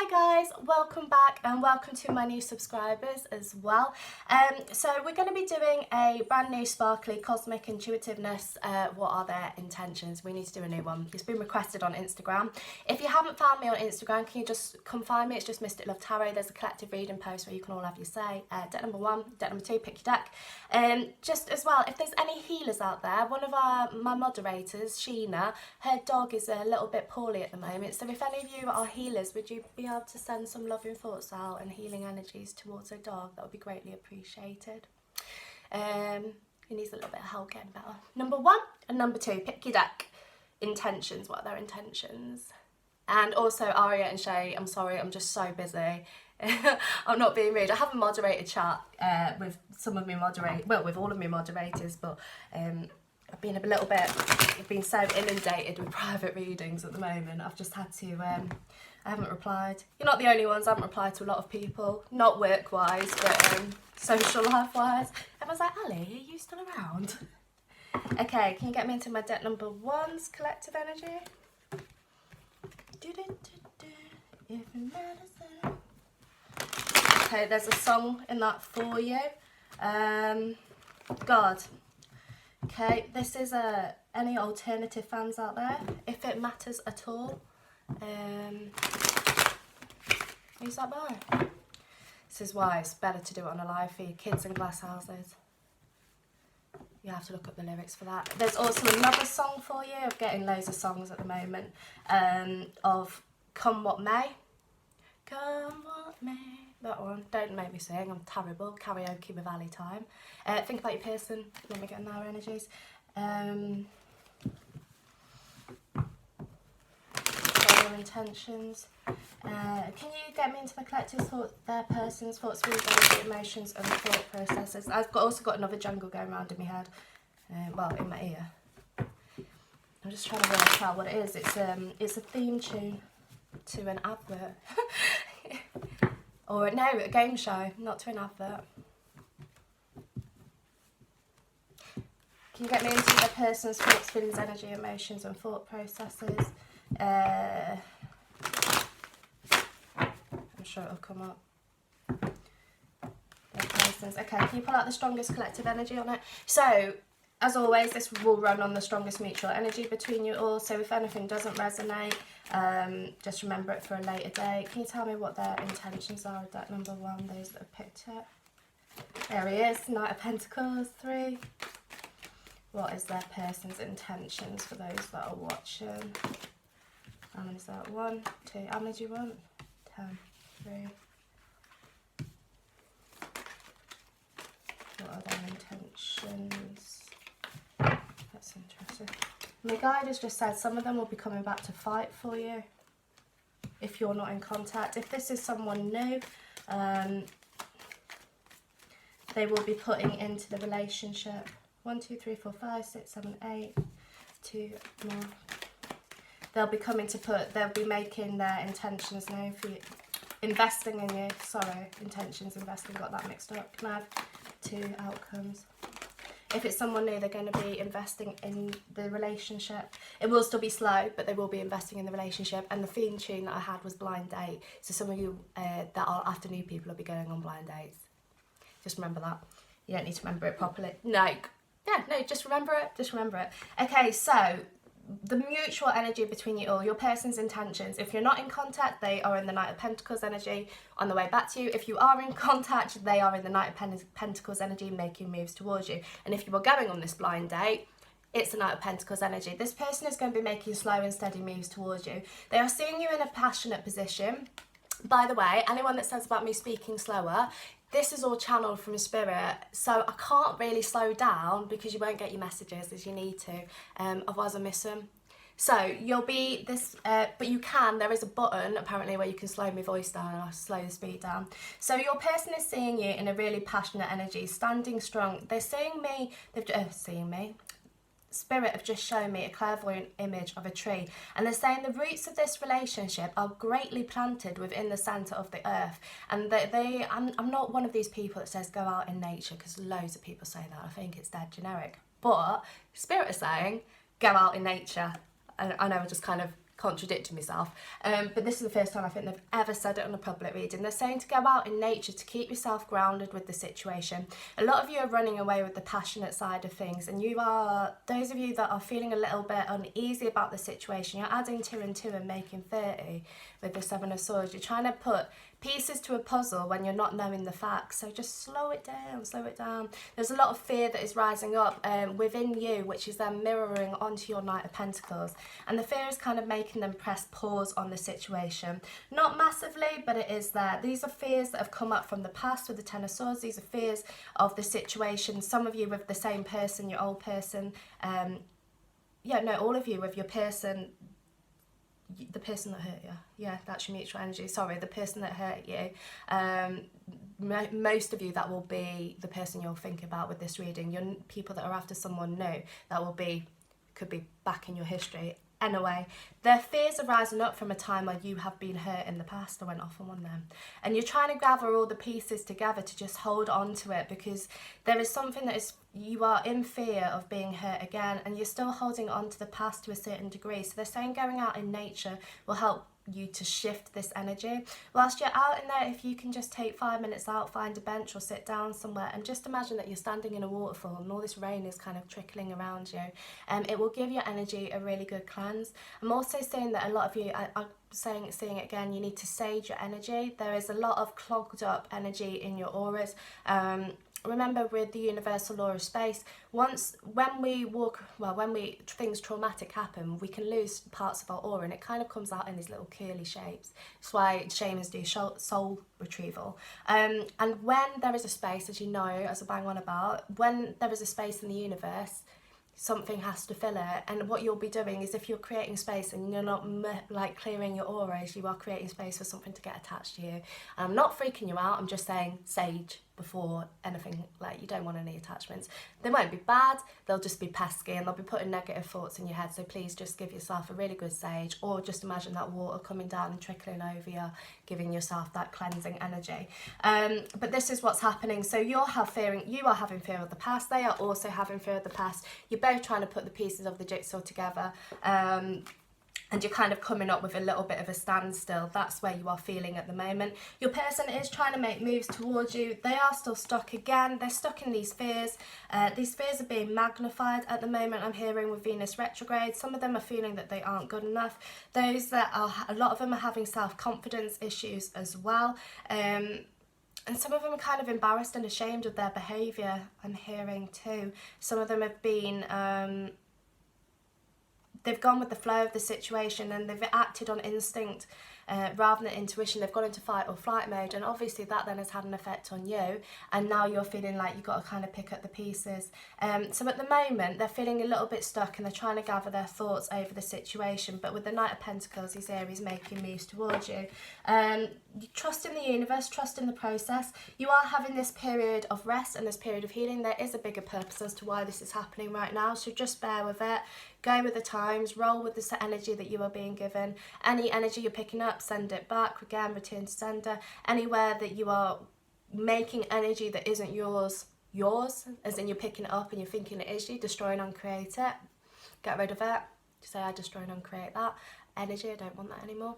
Hi guys, welcome back and welcome to my new subscribers as well. So we're going to be doing a brand new sparkly cosmic intuitiveness. What are their intentions? We need to do a new one. It's been requested on Instagram. If you haven't found me on Instagram, can you just come find me? It's just mysticlovetarot. There's a collective reading post where you can all have your say. Deck number 1, deck number 2, pick your deck. Just as well, if there's any healers out there, one of my moderators, Sheena, her dog is a little bit poorly at the moment. So if any of you are healers, would you be able to send some loving thoughts out and healing energies towards her dog? That would be greatly appreciated. He needs a little bit of help getting better. Number 1 and number 2, pick your deck. Intentions, what are their intentions? And also Aria and Shay, I'm sorry, I'm just so busy. I'm not being rude. I have a moderated chat with some of my with all of my moderators, but I've been I've been so inundated with private readings at the moment. I've just had to, I haven't replied. You're not the only ones. I haven't replied to a lot of people, not work-wise, but social life-wise. Everyone's like, Ali, are you still around? Okay, can you get me into my deck number 1's collective energy? Okay, there's a song in that for you. God. Okay, this is any alternative fans out there, if it matters at all. Who's that by? This is why it's better to do it on a live feed. Kids in glass houses. You have to look up the lyrics for that. There's also another song for you. I'm getting loads of songs at the moment of Come What May. Come what may. That one. Don't make me sing. I'm terrible. Karaoke with Ali time. Think about your person. Let me get in their energies. Their intentions. Can you get me into the collective thought, their person's thoughts, feelings, energy, emotions, and thought processes? I've also got another jungle going around in my head. Well, in my ear. I'm just trying to work out what it is. It's a theme tune to an advert. Or no, a game show, not to an advert. Can you get me into the person's thoughts, feelings, energy, emotions, and thought processes? I'm sure it'll come up. Their person's. Okay, can you pull out the strongest collective energy on it? So, as always, this will run on the strongest mutual energy between you all. So if anything doesn't resonate, just remember it for a later date. Can you tell me what their intentions are with that number 1, those that have picked it? There he is, Knight of Pentacles, 3. What is their person's intentions for those that are watching? How many is that? 1, 2, how many do you want? 10, 3. What are their intentions? That's interesting. My guide has just said some of them will be coming back to fight for you if you're not in contact. If this is someone new, they will be putting into the relationship 1, 2, 3, 4, 5, 6, 7, 8, 2 more. They'll be coming to they'll be making their intentions known for you. Investing in you, sorry, intentions, investing, got that mixed up. Can I have 2 outcomes? If it's someone new, they're going to be investing in the relationship. It will still be slow, but they will be investing in the relationship. And the theme tune that I had was Blind Date. So some of you that are after new people will be going on blind dates. Just remember that. You don't need to remember it properly. No, just remember it. Just remember it. Okay, so the mutual energy between you all, your person's intentions. If you're not in contact, they are in the Knight of Pentacles energy on the way back to you. If you are in contact, they are in the Knight of Pentacles energy making moves towards you. And if you are going on this blind date, it's the Knight of Pentacles energy. This person is going to be making slow and steady moves towards you. They are seeing you in a passionate position. By the way, anyone that says about me speaking slower, this is all channeled from Spirit, so I can't really slow down because you won't get your messages as you need to, otherwise I miss them. So you'll be this, but you can, there is a button apparently where you can slow my voice down and I'll slow the speed down. So your person is seeing you in a really passionate energy, standing strong. They're seeing me, Spirit have just shown me a clairvoyant image of a tree, and they're saying the roots of this relationship are greatly planted within the centre of the earth. And I'm not one of these people that says go out in nature, because loads of people say that. I think it's dead generic. But Spirit is saying go out in nature. I know I just kind of contradicting myself, but this is the first time I think they've ever said it on a public reading. They're saying to go out in nature to keep yourself grounded with the situation. A lot of you are running away with the passionate side of things, and you are, those of you that are feeling a little bit uneasy about the situation, you're adding 2 and 2 and making 30 with the 7 of Swords. You're trying to put pieces to a puzzle when you're not knowing the facts, so just slow it down, slow it down. There's a lot of fear that is rising up within you, which is then mirroring onto your Knight of Pentacles, and the fear is kind of making them press pause on the situation. Not massively, but it is there. These are fears that have come up from the past with the 10 of Swords. These are fears of the situation. Some of you with the same person, your old person, yeah, no, all of you with your person, the person that hurt you. Yeah, that's your mutual energy. Sorry, the person that hurt you. Most of you, that will be the person you'll think about with this reading. Your people that are after someone new, that will be, could be back in your history. Anyway, their fears are rising up from a time when you have been hurt in the past. I went off on one then. And you're trying to gather all the pieces together to just hold on to it, because there is something that is, you are in fear of being hurt again, and you're still holding on to the past to a certain degree. So they're saying going out in nature will help you to shift this energy. Whilst you're out in there, if you can just take 5 minutes out, find a bench or sit down somewhere and just imagine that you're standing in a waterfall and all this rain is kind of trickling around you, it will give your energy a really good cleanse. I'm also saying that a lot of you, I'm seeing it again, you need to sage your energy. There is a lot of clogged up energy in your auras. Remember, with the universal law of space, when things traumatic happen, we can lose parts of our aura, and it kind of comes out in these little curly shapes. That's why shamans do soul retrieval. And when there is a space, as you know, as I bang on about, when there is a space in the universe, something has to fill it. And what you'll be doing is, if you're creating space and you're not like clearing your auras, you are creating space for something to get attached to you. And I'm not freaking you out, I'm just saying sage before anything. Like, you don't want any attachments. They won't be bad, they'll just be pesky and they'll be putting negative thoughts in your head. So please just give yourself a really good sage, or just imagine that water coming down and trickling over you, giving yourself that cleansing energy. But this is what's happening. So you are having fear of the past, they are also having fear of the past. You're both trying to put the pieces of the jigsaw together, and you're kind of coming up with a little bit of a standstill. That's where you are feeling at the moment. Your person is trying to make moves towards you. They are still stuck again. They're stuck in these fears. These fears are being magnified at the moment, I'm hearing, with Venus retrograde. Some of them are feeling that they aren't good enough. Those that are, a lot of them are having self-confidence issues as well. And some of them are kind of embarrassed and ashamed of their behaviour, I'm hearing too. Some of them have been... they've gone with the flow of the situation and they've acted on instinct rather than intuition. They've gone into fight or flight mode, and obviously that then has had an effect on you, and now you're feeling like you've got to kind of pick up the pieces. So at the moment they're feeling a little bit stuck and they're trying to gather their thoughts over the situation. But with the Knight of Pentacles, he's here, he's making moves towards you. You trust in the universe, trust in the process. You are having this period of rest and this period of healing. There is a bigger purpose as to why this is happening right now, so just bear with it. Go with the times, roll with the energy that you are being given. Any energy you're picking up, send it back. Again, return to sender. Anywhere that you are making energy that isn't yours, as in you're picking it up and you're thinking it is you, destroy and uncreate it. Get rid of it. Just say, I destroy and uncreate that energy. I don't want that anymore.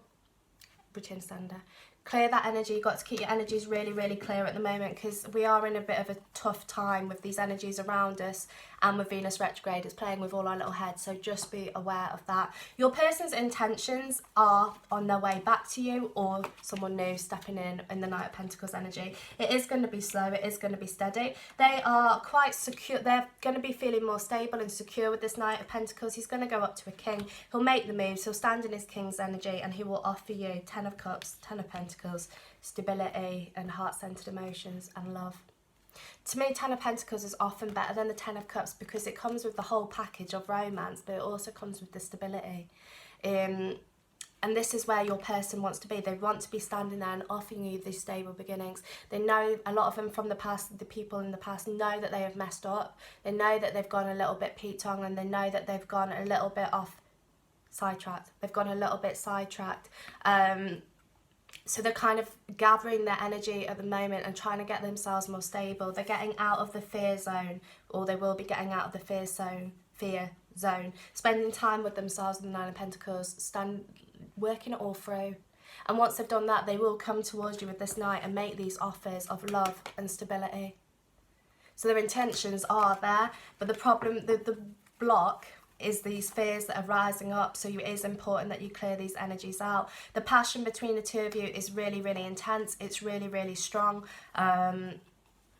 Return to sender. Clear that energy. You've got to keep your energies really, really clear at the moment, because we are in a bit of a tough time with these energies around us, and with Venus retrograde, it's playing with all our little heads, so just be aware of that. Your person's intentions are on their way back to you, or someone new stepping in the Knight of Pentacles energy. It is going to be slow, it is going to be steady. They are quite secure, they're going to be feeling more stable and secure with this Knight of Pentacles. He's going to go up to a king, he'll make the moves, he'll stand in his king's energy, and he will offer you 10 of Cups, 10 of Pentacles, stability and heart-centered emotions and love. To me, 10 of Pentacles is often better than the 10 of Cups, because it comes with the whole package of romance, but it also comes with the stability. And this is where your person wants to be. They want to be standing there and offering you these stable beginnings. They know, a lot of them from the past, the people in the past know that they have messed up. They know that they've gone a little bit Pete-Tong, and they know that they've gone a little bit off sidetracked. They've gone a little bit sidetracked. So they're kind of gathering their energy at the moment and trying to get themselves more stable. They're getting out of the fear zone, or they will be getting out of the fear zone, spending time with themselves with the Nine of Pentacles, working it all through. And once they've done that, they will come towards you with this Knight and make these offers of love and stability. So their intentions are there, but the problem, the block is these fears that are rising up. So it is important that you clear these energies out. The passion between the two of you is really, really intense. It's really, really strong.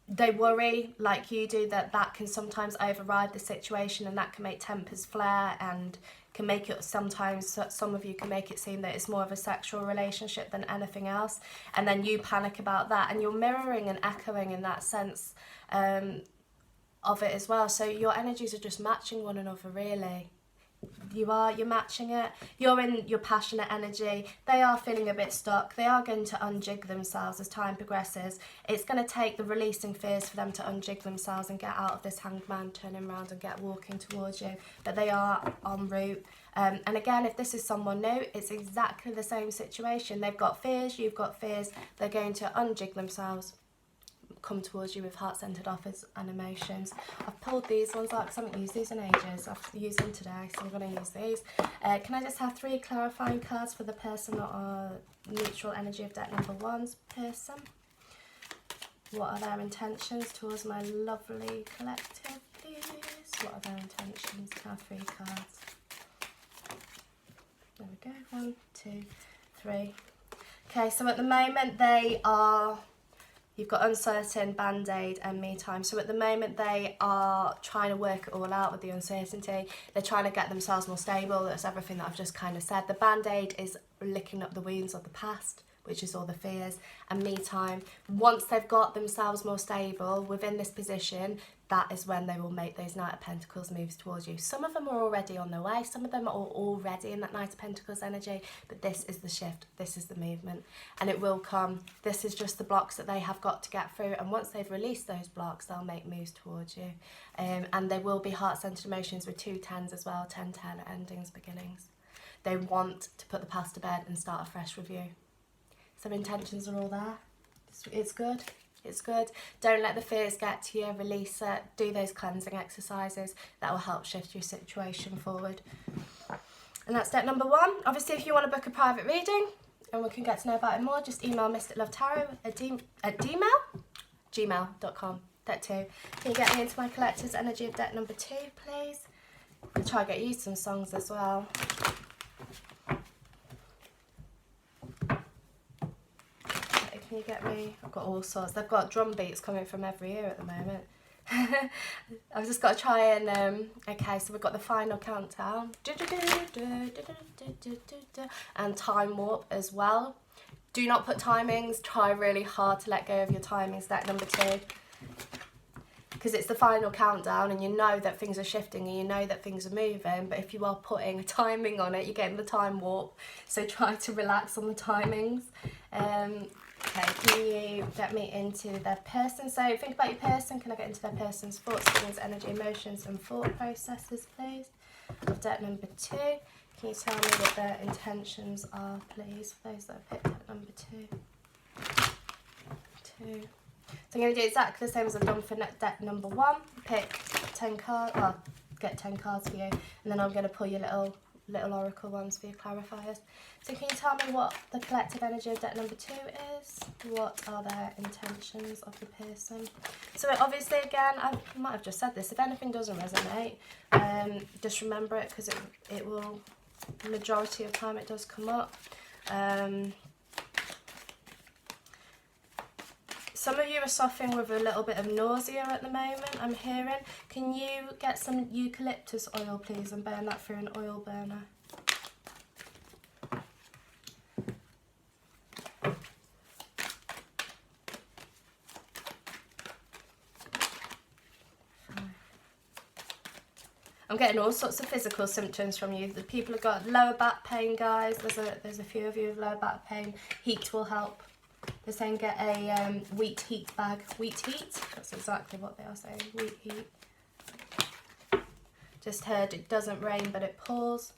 They worry, like you do, that can sometimes override the situation, and that can make tempers flare and can make it, sometimes some of you can make it seem that it's more of a sexual relationship than anything else, and then you panic about that, and you're mirroring and echoing in that sense of it as well. So your energies are just matching one another, really. You're matching it. You're in your passionate energy. They are feeling a bit stuck. They are going to unjig themselves as time progresses. It's going to take the releasing fears for them to unjig themselves and get out of this Hanged Man, turning around and get walking towards you. But they are en route. And again, if this is someone new, it's exactly the same situation. They've got fears, you've got fears. They're going to unjig themselves, come towards you with heart-centered offers and emotions. I've pulled these ones out because I haven't used these in ages. I've used them today, so I'm going to use these. Can I just have 3 clarifying cards for the person or neutral energy of deck number 1's person? What are their intentions towards my lovely collective, please? What are their intentions? Can I have 3 cards? There we go. 1, 2, 3. Okay, so at the moment they are... You've got uncertain, band-aid and me time. So at the moment they are trying to work it all out with the uncertainty. They're trying to get themselves more stable. That's everything that I've just kind of said. The band-aid is licking up the wounds of the past, which is all the fears, and me time. Once they've got themselves more stable within this position, that is when they will make those Knight of Pentacles moves towards you. Some of them are already on their way. Some of them are already in that Knight of Pentacles energy, but this is the shift. This is the movement, and it will come. This is just the blocks that they have got to get through, and once they've released those blocks, they'll make moves towards you. And there will be heart-centered emotions with 2 10s as well. 10-10 endings, beginnings. They want to put the past to bed and start afresh with you. So intentions are all there. It's good. It's good. Don't let the fears get to you. Release it. Do those cleansing exercises. That will help shift your situation forward. And that's deck number 1. Obviously, if you want to book a private reading and we can get to know about it more, just email mysticlovetarot at gmail.com. Deck 2. Can you get me into my collector's energy of deck number 2, please? I'll try to get you some songs as well. Can you get me? I've got all sorts. They've got drum beats coming from every ear at the moment. I've just got to try and... okay, so we've got the final countdown. And time warp as well. Do not put timings. Try really hard to let go of your timings, deck number 2. Because it's the final countdown and you know that things are shifting and you know that things are moving. But if you are putting a timing on it, you're getting the time warp. So try to relax on the timings. Okay, can you get me into their person? So think about your person. Can I get into their person's thoughts, feelings, energy, emotions and thought processes, please? Of deck number 2. Can you tell me what their intentions are, please, for those that have picked deck number 2? 2. So I'm going to do exactly the same as I've done for deck number 1. Pick 10 cards, well, get 10 cards for you, and then I'm going to pull your little oracle ones for your clarifiers. So can you tell me what the collective energy of deck number 2 is? What are their intentions of the person? So obviously, again, I might have just said this, if anything doesn't resonate, just remember it, because it will, the majority of time it does come up. Some of you are suffering with a little bit of nausea at the moment, I'm hearing. Can you get some eucalyptus oil, please, and burn that through an oil burner? I'm getting all sorts of physical symptoms from you. The people have got lower back pain, guys. There's a few of you with lower back pain. Heat will help. They're saying get a wheat heat bag. Wheat heat? That's exactly what they are saying. Wheat heat. Just heard it doesn't rain, but it pours.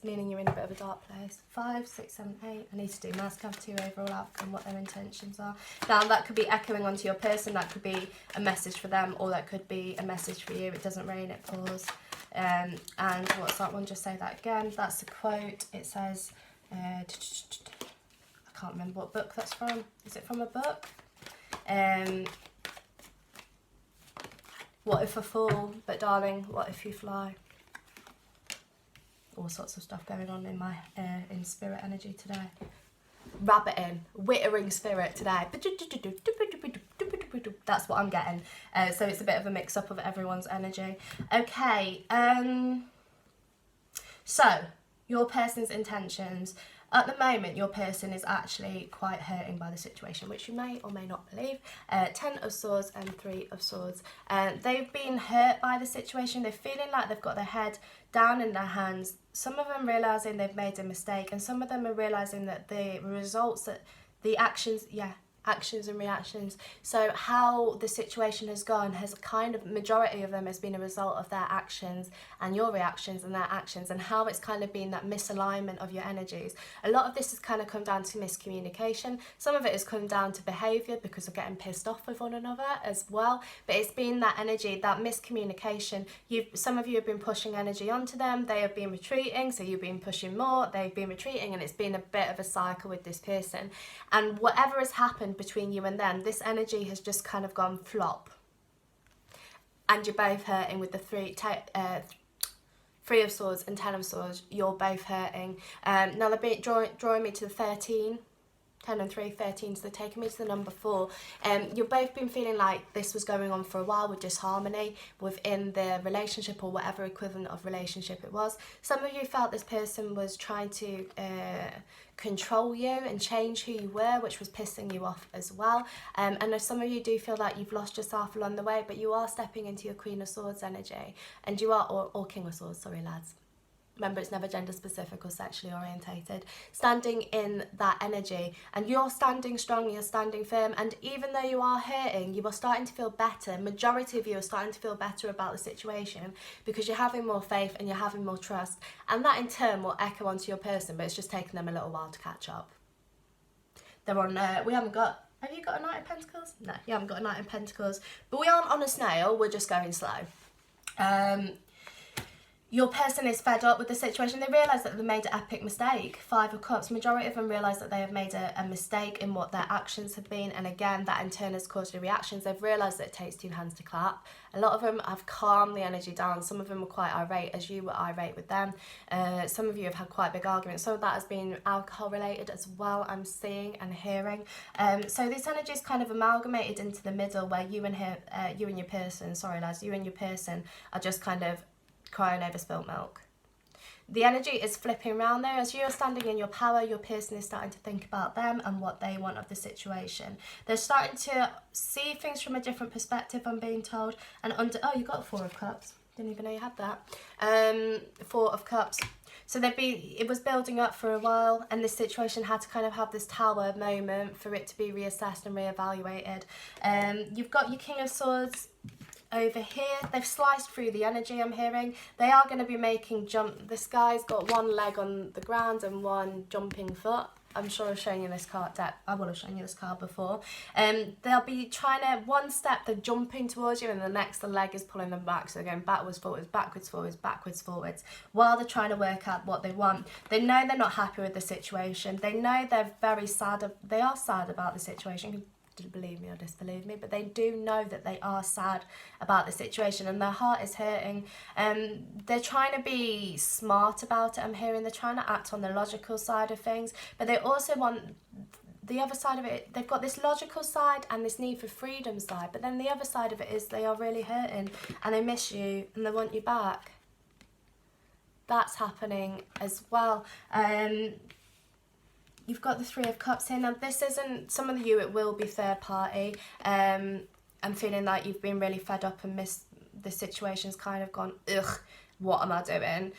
meaning you're in a bit of a dark place. 5, 6, 7, 8. I need to do mask, have 2 overall outcome, what their intentions are. Now, that could be echoing onto your person. That could be a message for them, or that could be a message for you. It doesn't rain, it pours. And what's that one? Just say that again. That's a quote. It says, I can't remember what book that's from. Is it from a book? What if I fall? But darling, what if you fly? All sorts of stuff going on in my in spirit energy today. Rabbiting, wittering spirit today. That's what I'm getting. So it's a bit of a mix up of everyone's energy. Okay. So your person's intentions. At the moment, your person is actually quite hurting by the situation, which you may or may not believe. 10 of Swords and 3 of Swords. They've been hurt by the situation. They're feeling like they've got their head down in their hands. Some of them realising they've made a mistake, and some of them are realising that the results, that the actions, actions and reactions. So how the situation has gone has kind of, majority of them has been a result of their actions and your reactions and their actions, and how it's kind of been that misalignment of your energies. A lot of this has kind of come down to miscommunication. Some of it has come down to behaviour because of getting pissed off with one another as well. But it's been that energy, that miscommunication. Some of you have been pushing energy onto them. They have been retreating, so you've been pushing more. They've been retreating, and it's been a bit of a cycle with this person. And whatever has happened between you and them, this energy has just kind of gone flop, and you're both hurting with the 3 of Swords and 10 of Swords. You're both hurting. Now they're drawing me to the 13. 10 and 3, 13, so they're taking me to the number 4. You've both been feeling like this was going on for a while, with disharmony within the relationship, or whatever equivalent of relationship it was. Some of you felt this person was trying to control you and change who you were, which was pissing you off as well. And some of you do feel like you've lost yourself along the way, but you are stepping into your Queen of Swords energy, and you are, or King of Swords, sorry lads. Remember, it's never gender specific or sexually orientated. Standing in that energy, and you're standing strong, you're standing firm, and even though you are hurting, you are starting to feel better. Majority of you are starting to feel better about the situation, because you're having more faith and you're having more trust, and that in turn will echo onto your person, but it's just taken them a little while to catch up. They're on, we haven't got, have you got a Knight of Pentacles? No, you haven't got a Knight of Pentacles, but we aren't on a snail, we're just going slow. Your person is fed up with the situation. They realise that they made an epic mistake. 5 of Cups. Majority of them realise that they have made a mistake in what their actions have been. And again, that in turn has caused your reactions. They've realised that it takes 2 hands to clap. A lot of them have calmed the energy down. Some of them were quite irate, as you were irate with them. Some of you have had quite big arguments. Some of that has been alcohol related as well, I'm seeing and hearing. So this energy is kind of amalgamated into the middle, where you and your person, sorry lads, you and your person are just kind of crying over spilt milk. The energy is flipping around there. As you're standing in your power, your person is starting to think about them and what they want of the situation. They're starting to see things from a different perspective, I'm being told. And oh, you got a 4 of Cups. Didn't even know you had that. 4 of Cups. So it was building up for a while, and this situation had to kind of have this tower moment for it to be reassessed and reevaluated. You've got your King of Swords over here. They've sliced through the energy, I'm hearing. They are going to be making this guy's got 1 leg on the ground and 1 jumping foot. I'm sure I've shown you this card. I will have shown you this card before. They'll be trying to, one step they're jumping towards you, and the next the leg is pulling them back. So they're going backwards, forwards, backwards, forwards, backwards, forwards, while they're trying to work out what they want. They know they're not happy with the situation. They know they're very sad. They are sad about the situation. Believe me or disbelieve me, but they do know that they are sad about the situation, and their heart is hurting. They're trying to be smart about it, I'm hearing. They're trying to act on the logical side of things, but they also want the other side of it. They've got this logical side and this need for freedom side, but then the other side of it is they are really hurting and they miss you and they want you back. That's happening as well. You've got the 3 of Cups here. Now, this isn't, some of you, it will be third party. I'm feeling like you've been really fed up and missed the situation's kind of gone, what am I doing?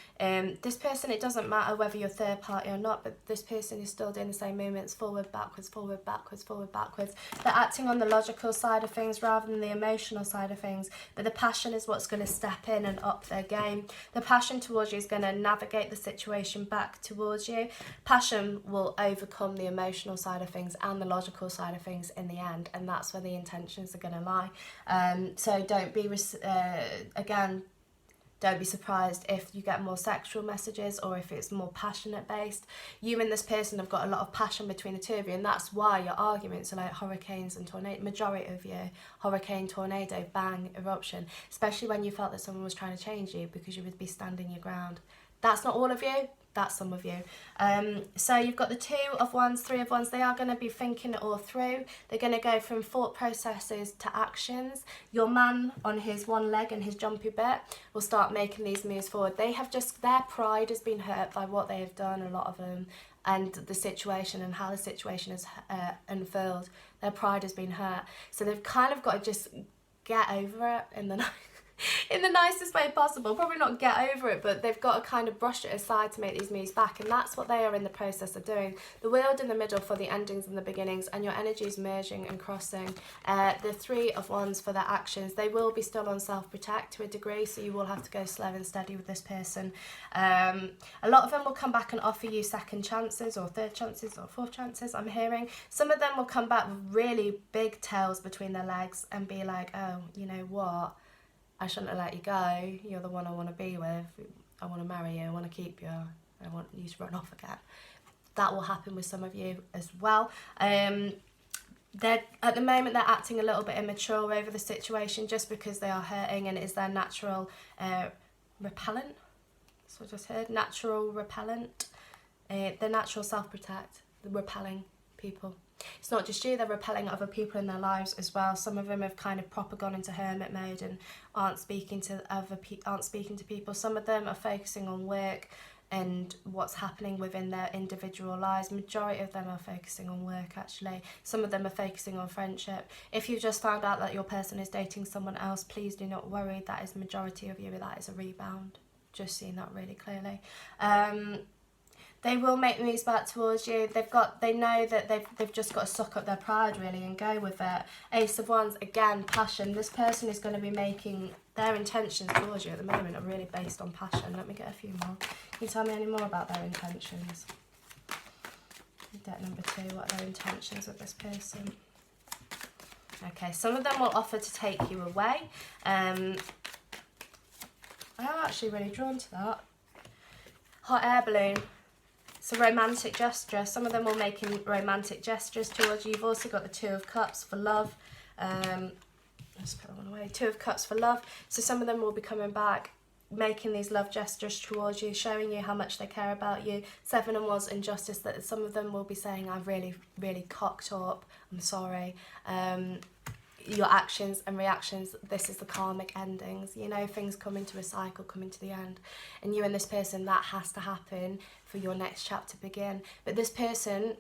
This person, it doesn't matter whether you're third party or not, but this person is still doing the same movements, forward, backwards, forward, backwards, forward, backwards. They're acting on the logical side of things rather than the emotional side of things, but the passion is what's going to step in and up their game. The passion towards you is going to navigate the situation back towards you. Passion will overcome the emotional side of things and the logical side of things in the end, and that's where the intentions are going to lie. So don't be, again, don't be surprised if you get more sexual messages or if it's more passionate based. You and this person have got a lot of passion between the two of you, and that's why your arguments are like hurricanes and tornadoes. Majority of you, hurricane, tornado, bang, eruption, especially when you felt that someone was trying to change you because you would be standing your ground. That's not all of you. That's some of you. So you've got the 2 of Wands, 3 of Wands. They are going to be thinking it all through. They're going to go from thought processes to actions. Your man on his one leg and his jumpy bit will start making these moves forward. They have just, their pride has been hurt by what they have done, a lot of them, and the situation and how the situation has unfurled. Their pride has been hurt. So they've kind of got to just get over it in the in the nicest way possible. Probably not get over it, but they've got to kind of brush it aside to make these moves back, and that's what they are in the process of doing. The wheel in the middle for the endings and the beginnings, and your energies merging and crossing. The 3 of Wands for their actions. They will be still on self-protect to a degree, so you will have to go slow and steady with this person. A lot of them will come back and offer you second chances or third chances or fourth chances, I'm hearing. Some of them will come back with really big tails between their legs and be like, oh, you know what, I shouldn't have let you go. You're the one I want to be with. I want to marry you. I want to keep you. I want you to run off again. That will happen with some of you as well. They're, at the moment, they're acting a little bit immature over the situation just because they are hurting, and it is their natural repellent. That's what I just heard. Natural repellent. Their natural self-protect. The repelling people. It's not just you, they're repelling other people in their lives as well. Some of them have kind of proper gone into hermit mode and aren't speaking to people. Some of them are focusing on work and what's happening within their individual lives. Majority of them are focusing on work, actually. Some of them are focusing on friendship. If you've just found out that your person is dating someone else, please do not worry. That is the majority of you. That is a rebound. Just seeing that really clearly. They will make moves back towards you. They know that they've just got to suck up their pride, really, and go with it. Ace of Wands, again, passion. This person is going to be making their intentions towards you at the moment are really based on passion. Let me get a few more. Can you tell me any more about their intentions? Deck number 2, what are their intentions with this person? Okay, some of them will offer to take you away. I am actually really drawn to that. Hot air balloon. It's a romantic gesture. Some of them will make romantic gestures towards you. You've also got the 2 of Cups for love. Let's put that one away. 2 of Cups for love. So some of them will be coming back, making these love gestures towards you, showing you how much they care about you. 7 of Wands, injustice. That some of them will be saying, I've really, really cocked up. I'm sorry. Your actions and reactions, this is the karmic endings, you know, things coming to a cycle, coming to the end, and you and this person, that has to happen for your next chapter to begin. But this person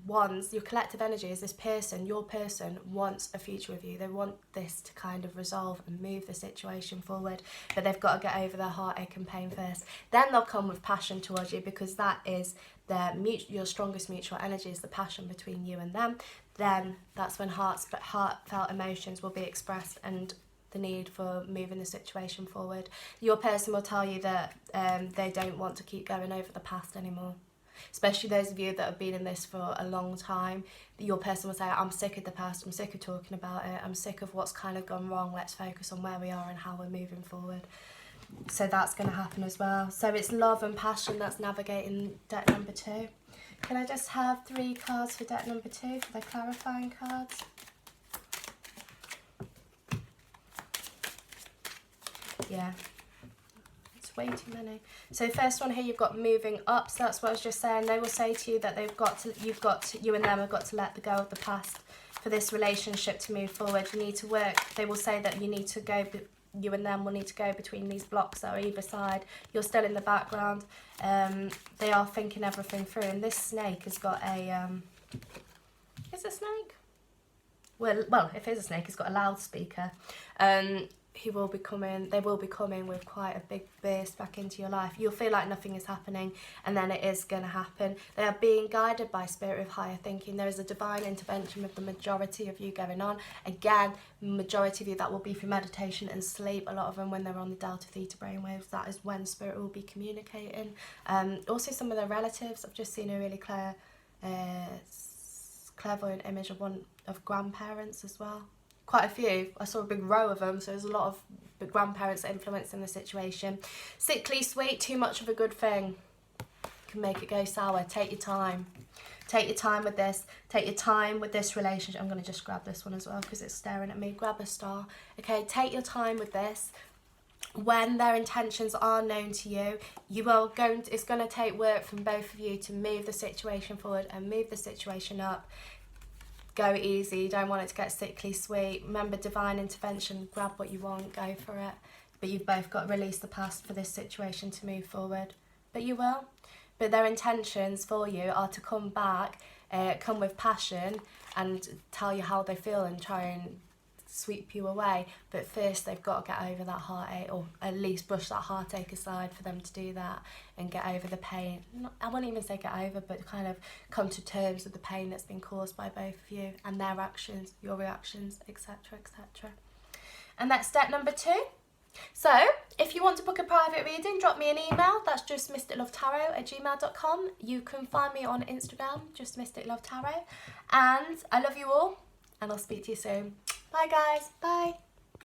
wants, your collective energy is this person, your person wants a future with you. They want this to kind of resolve and move the situation forward, but they've got to get over their heartache and pain first. Then they'll come with passion towards you, because that is your strongest mutual energy, is the passion between you and them. Then that's when heartfelt emotions will be expressed and the need for moving the situation forward. Your person will tell you that they don't want to keep going over the past anymore. Especially those of you that have been in this for a long time. Your person will say, I'm sick of the past, I'm sick of talking about it, I'm sick of what's kind of gone wrong, let's focus on where we are and how we're moving forward. So that's going to happen as well. So it's love and passion that's navigating deck number 2. Can I just have 3 cards for deck number 2 for the clarifying cards? Yeah, it's way too many. So first one here, you've got moving up. So that's what I was just saying. They will say to you that you and them have got to let go of the past for this relationship to move forward. You need to work. They will say that you need to go. You and them will need to go between these blocks that are either side. You're still in the background. They are thinking everything through. And this snake has got a... is it a snake? Well, if it's a snake, it's got a loudspeaker. they will be coming with quite a big burst back into your life. You'll feel like nothing is happening, and then it is going to happen. They are being guided by spirit with higher thinking. There is a divine intervention with the majority of you going on. Again, majority of you, that will be through meditation and sleep. A lot of them when they're on the delta theta brainwaves, that is when spirit will be communicating. Also some of their relatives. I've just seen a really clairvoyant image of grandparents as well. Quite a few. I saw a big row of them, so there's a lot of big grandparents influencing the situation. Sickly sweet, too much of a good thing can make it go sour. Take your time. Take your time with this. Take your time with this relationship. I'm going to just grab this one as well because it's staring at me. Grab a star. Okay, take your time with this. When their intentions are known to you, it's going to take work from both of you to move the situation forward and move the situation up. Go easy, you don't want it to get sickly sweet. Remember, divine intervention, grab what you want, go for it. But you've both got to release the past for this situation to move forward. But you will. But their intentions for you are to come back, come with passion and tell you how they feel and try and sweep you away. But first they've got to get over that heartache, or at least brush that heartache aside for them to do that and get over the pain. I wouldn't even say get over, but kind of come to terms with the pain that's been caused by both of you and their actions, your reactions, etc, etc. And that's step number 2. So if you want to book a private reading, drop me an email. That's just mysticlovetarot@gmail.com. You can find me on Instagram, just mysticlovetarot. And I love you all, and I'll speak to you soon. Bye guys, bye.